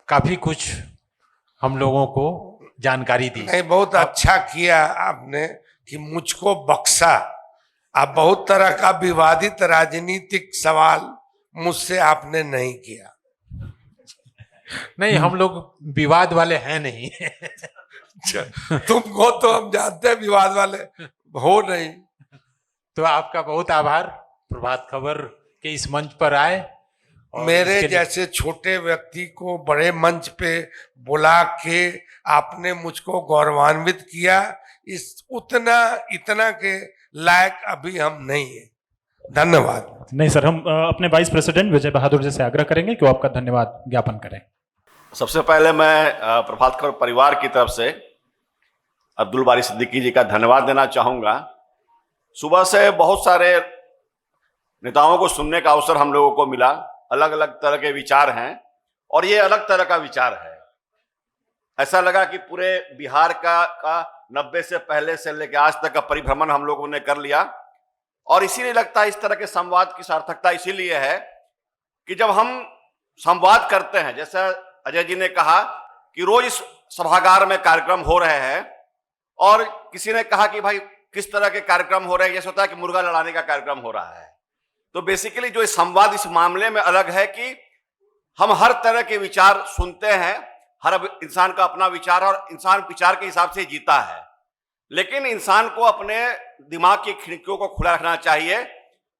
C: काफी कुछ हम लोगों को जानकारी दी।
A: नहीं, बहुत अच्छा किया आपने कि मुझको बख्शा। आप बहुत तरह का विवादित राजनीतिक सवाल मुझसे आपने नहीं किया।
C: नहीं, हम लोग विवाद वाले हैं नहीं।
A: तुमको तो हम जानते हैं विवाद वाले हो नहीं।
C: तो आपका बहुत आभार, प्रभात खबर के इस मंच पर आए। और
A: मेरे
C: इसके लिए-
A: जैसे छोटे व्यक्ति को बड़े मंच पे बुला के आपने मुझको गौरवान्वित किया। इतना के लायक अभी हम नहीं है। धन्यवाद।
D: नहीं सर, हम अपने वाइस प्रेसिडेंट विजय बहादुर जी से आग्रह करेंगे कि वो आपका धन्यवाद ज्ञापन करें।
E: सबसे पहले मैं प्रभात खबर परिवार की तरफ से अब्दुल बारी सिद्दीकी जी का धन्यवाद देना चाहूँगा। सुबह से बहुत सारे नेताओं को सुनने का अवसर हम लोगों को मिला। अलग अलग तरह के विचार हैं और ये अलग तरह का विचार है। ऐसा लगा कि पूरे बिहार का 90 से पहले से लेकर आज तक का परिभ्रमण हम लोगों ने कर लिया। और इसीलिए लगता है इस तरह के संवाद की सार्थकता इसीलिए है कि जब हम संवाद करते हैं, जैसा अजय जी ने कहा कि रोज इस सभागार में कार्यक्रम हो रहे हैं, और किसी ने कहा कि भाई किस तरह के कार्यक्रम हो रहे हैं, जैसे होता है कि मुर्गा लड़ाने का कार्यक्रम हो रहा है। तो बेसिकली जो संवाद इस मामले में अलग है कि हम हर तरह के विचार सुनते हैं। हर इंसान का अपना विचार है और इंसान विचार के हिसाब से जीता है। लेकिन इंसान को अपने दिमाग की खिड़कियों को खुला रखना चाहिए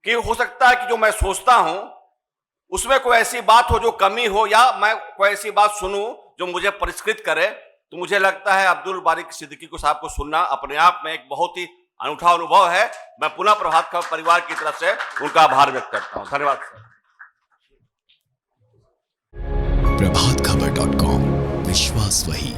E: कि हो सकता है कि जो मैं सोचता हूं उसमें कोई ऐसी बात हो जो कमी हो, या मैं कोई ऐसी बात सुनूं जो मुझे परिष्कृत करे। तो मुझे लगता है अब्दुल बारी सिद्दीकी को साहब को सुनना अपने आप में एक बहुत ही अनूठा अनुभव है। मैं पुनः प्रभात खबर परिवार की तरफ से उनका आभार व्यक्त करता हूं। धन्यवाद।
F: प्रभातखबर.com, विश्वास वही,